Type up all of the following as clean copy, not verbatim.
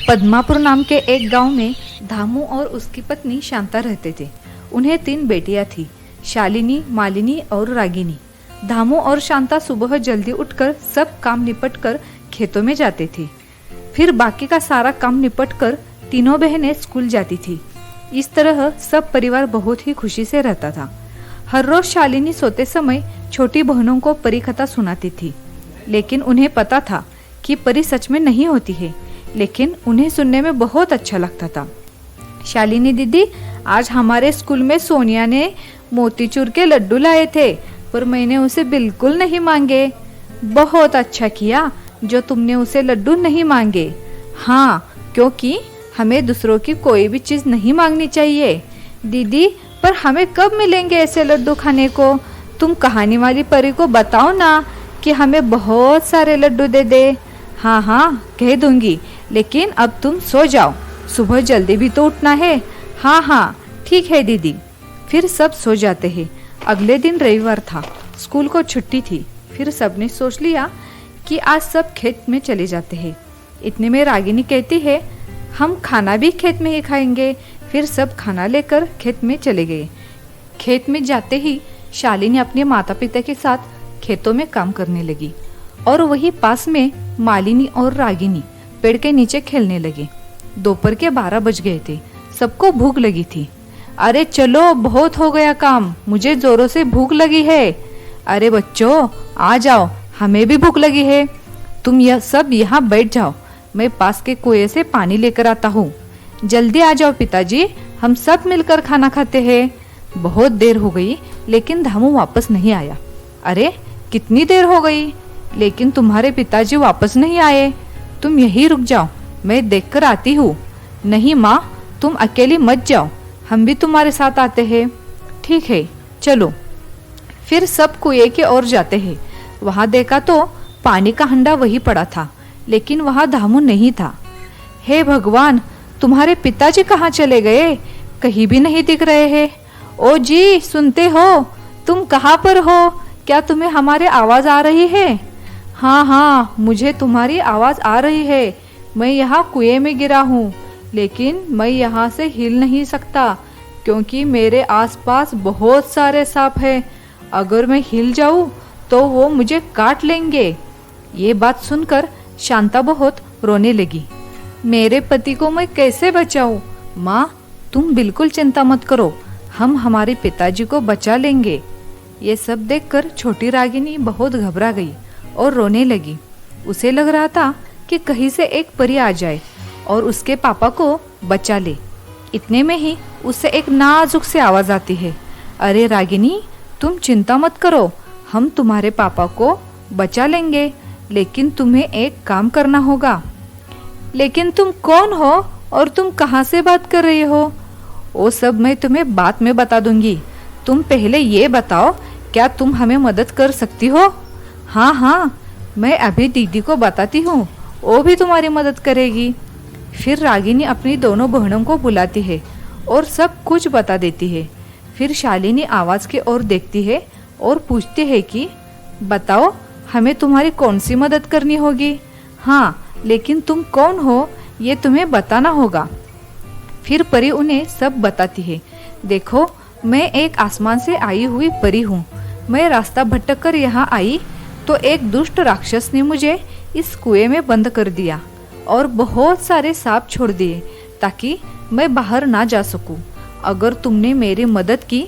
पद्मापुर नाम के एक गांव में धामू और उसकी पत्नी शांता रहते थे। उन्हें 3 बेटियां थी, शालिनी, मालिनी और रागिनी। धामू और शांता सुबह जल्दी उठकर सब काम निपटकर खेतों में जाते थे। फिर बाकी का सारा काम निपटकर तीनों बहनें स्कूल जाती थी। इस तरह सब परिवार बहुत ही खुशी से रहता था। हर रोज शालिनी सोते समय छोटी बहनों को परी कथा सुनाती थी, लेकिन उन्हें पता था कि परी सच में नहीं होती है, लेकिन उन्हें सुनने में बहुत अच्छा लगता था। शालिनी दीदी, आज हमारे स्कूल में सोनिया ने मोतीचूर के लड्डू लाए थे, पर मैंने उसे बिल्कुल नहीं मांगे। बहुत अच्छा किया जो तुमने उसे लड्डू नहीं मांगे। हाँ, क्योंकि हमें दूसरों की कोई भी चीज नहीं मांगनी चाहिए। दीदी, पर हमें कब मिलेंगे ऐसे लड्डू खाने को? तुम कहानी वाली परी को बताओ ना कि हमें बहुत सारे लड्डू दे दे। हाँ हाँ, कह दूंगी, लेकिन अब तुम सो जाओ, सुबह जल्दी भी तो उठना है। हाँ हाँ, ठीक है दीदी। फिर सब सो जाते हैं। अगले दिन रविवार था, स्कूल को छुट्टी थी। फिर सबने सोच लिया कि आज सब खेत में चले जाते हैं। इतने में रागिनी कहती है, हम खाना भी खेत में ही खाएंगे। फिर सब खाना लेकर खेत में चले गए। खेत में जाते ही शालिनी अपने माता पिता के साथ खेतों में काम करने लगी, और वही पास में मालिनी और रागिनी पेड़ के नीचे खेलने लगे। दोपहर के 12 बज गए थे। सबको भूख लगी थी। अरे चलो, बहुत हो गया काम, मुझे जोरों से भूख लगी है। अरे बच्चों, आ जाओ, हमें भी भूख लगी है। तुम यह सब यहाँ बैठ जाओ, मैं पास के कुएं से पानी लेकर आता हूँ। जल्दी आ जाओ पिताजी, हम सब मिलकर खाना खाते हैं। बहुत देर हो गई, लेकिन धामू वापस नहीं आया। अरे कितनी देर हो गई, लेकिन तुम्हारे पिताजी वापस नहीं आए। तुम यहीं रुक जाओ, मैं देखकर आती हूँ। नहीं माँ, तुम अकेली मत जाओ, हम भी तुम्हारे साथ आते हैं। ठीक है, चलो। फिर सब कुएं की ओर जाते हैं। वहां देखा तो पानी का हंडा वही पड़ा था, लेकिन वहां धामू नहीं था। हे भगवान, तुम्हारे पिताजी कहाँ चले गए? कहीं भी नहीं दिख रहे हैं। ओ जी, सुनते हो? तुम कहाँ पर हो? क्या तुम्हें हमारी आवाज आ रही है? हाँ हाँ, मुझे तुम्हारी आवाज आ रही है। मैं यहाँ कुएं में गिरा हूँ, लेकिन मैं यहाँ से हिल नहीं सकता, क्योंकि मेरे आसपास बहुत सारे सांप हैं। अगर मैं हिल जाऊँ तो वो मुझे काट लेंगे। ये बात सुनकर शांता बहुत रोने लगी। मेरे पति को मैं कैसे बचाऊं? माँ, तुम बिल्कुल चिंता मत करो, हम हमारे पिताजी को बचा लेंगे। ये सब देखकर छोटी रागिनी बहुत घबरा गई और रोने लगी। उसे लग रहा था कि कहीं से एक परी आ जाए और उसके पापा को बचा ले। इतने में ही उससे एक नाजुक सी आवाज आती है, अरे रागिनी, तुम चिंता मत करो, हम तुम्हारे पापा को बचा लेंगे, लेकिन तुम्हें एक काम करना होगा। लेकिन तुम कौन हो और तुम कहाँ से बात कर रही हो? वो सब मैं तुम्हें बाद में बता दूंगी। तुम पहले ये बताओ, क्या तुम हमें मदद कर सकती हो? हाँ हाँ, मैं अभी दीदी को बताती हूँ, वो भी तुम्हारी मदद करेगी। फिर रागिनी अपनी दोनों बहनों को बुलाती है और सब कुछ बता देती है। फिर शालिनी आवाज की ओर देखती है और पूछती है कि बताओ, हमें तुम्हारी कौन सी मदद करनी होगी? हाँ, लेकिन तुम कौन हो ये तुम्हें बताना होगा। फिर परी उन्हें सब बताती है। देखो, मैं एक आसमान से आई हुई परी हूँ। मैं रास्ता भटक कर यहाँ आई तो एक दुष्ट राक्षस ने मुझे इस कुएं में बंद कर दिया और बहुत सारे सांप छोड़ दिए ताकि मैं बाहर ना जा सकूं। अगर तुमने मेरी मदद की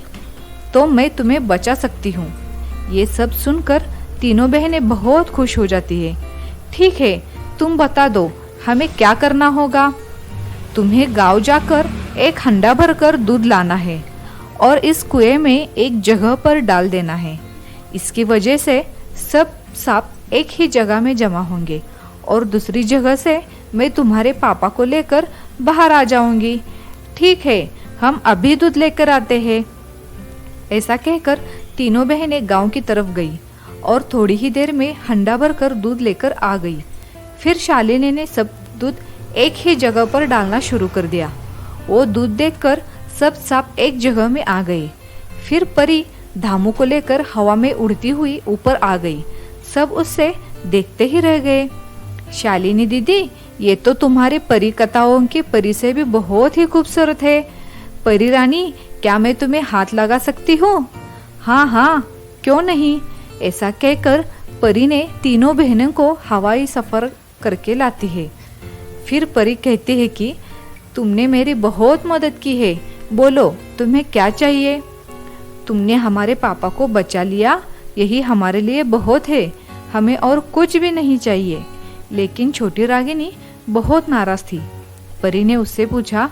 तो मैं तुम्हें बचा सकती हूँ। ये सब सुनकर तीनों बहनें बहुत खुश हो जाती है। ठीक है, तुम बता दो, हमें क्या करना होगा? तुम्हें गांव जाकर एक हंडा भरकर दूध लाना है और इस कुएं में एक जगह पर डाल देना है। इसकी वजह से सब सांप एक ही जगह में जमा होंगे और दूसरी जगह से मैं तुम्हारे पापा को लेकर बाहर आ जाऊंगी। ठीक है, हम अभी दूध लेकर आते हैं। ऐसा कहकर तीनों बहनें गांव की तरफ गई और थोड़ी ही देर में हंडा भरकर दूध लेकर आ गई। फिर शालिनी ने सब दूध एक ही जगह पर डालना शुरू कर दिया। वो दूध देखकर सब सांप एक जगह में आ गए। फिर परी धामू को लेकर हवा में उड़ती हुई ऊपर आ गई। सब उससे देखते ही रह गए। शालिनी दीदी, ये तो तुम्हारी परी कथाओं की परी से भी बहुत ही खूबसूरत है। परी रानी, क्या मैं तुम्हें हाथ लगा सकती हूँ? हाँ हाँ, क्यों नहीं। ऐसा कहकर परी ने तीनों बहनों को हवाई सफर करके लाती है। फिर परी कहती है कि तुमने मेरी बहुत मदद की है, बोलो तुम्हें क्या चाहिए। तुमने हमारे पापा को बचा लिया, यही हमारे लिए बहुत है, हमें और कुछ भी नहीं चाहिए। लेकिन छोटी रागिनी बहुत नाराज थी। परी ने उससे पूछा,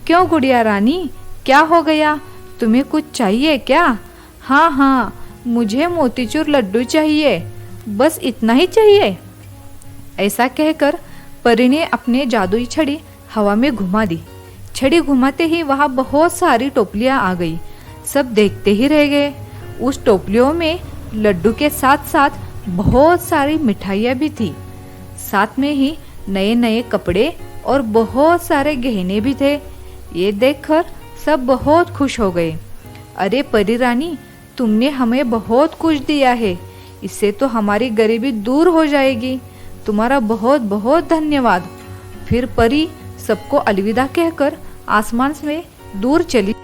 क्यों गुड़िया रानी, क्या हो गया, तुम्हें कुछ चाहिए क्या? हाँ हाँ, मुझे मोतीचूर लड्डू चाहिए, बस इतना ही चाहिए। ऐसा कहकर परी ने अपने जादुई छड़ी हवा में घुमा दी। छड़ी घुमाते ही वहां बहुत सारी टोपलियां आ गई। सब देखते ही रह गए। उस टोपलियों में लड्डू के साथ साथ बहुत सारी मिठाइयाँ भी थी। साथ में ही नए नए कपड़े और बहुत सारे गहने भी थे। ये देखकर सब बहुत खुश हो गए। अरे परी रानी, तुमने हमें बहुत कुछ दिया है, इससे तो हमारी गरीबी दूर हो जाएगी। तुम्हारा बहुत बहुत धन्यवाद। फिर परी सबको अलविदा कहकर आसमान में दूर चली।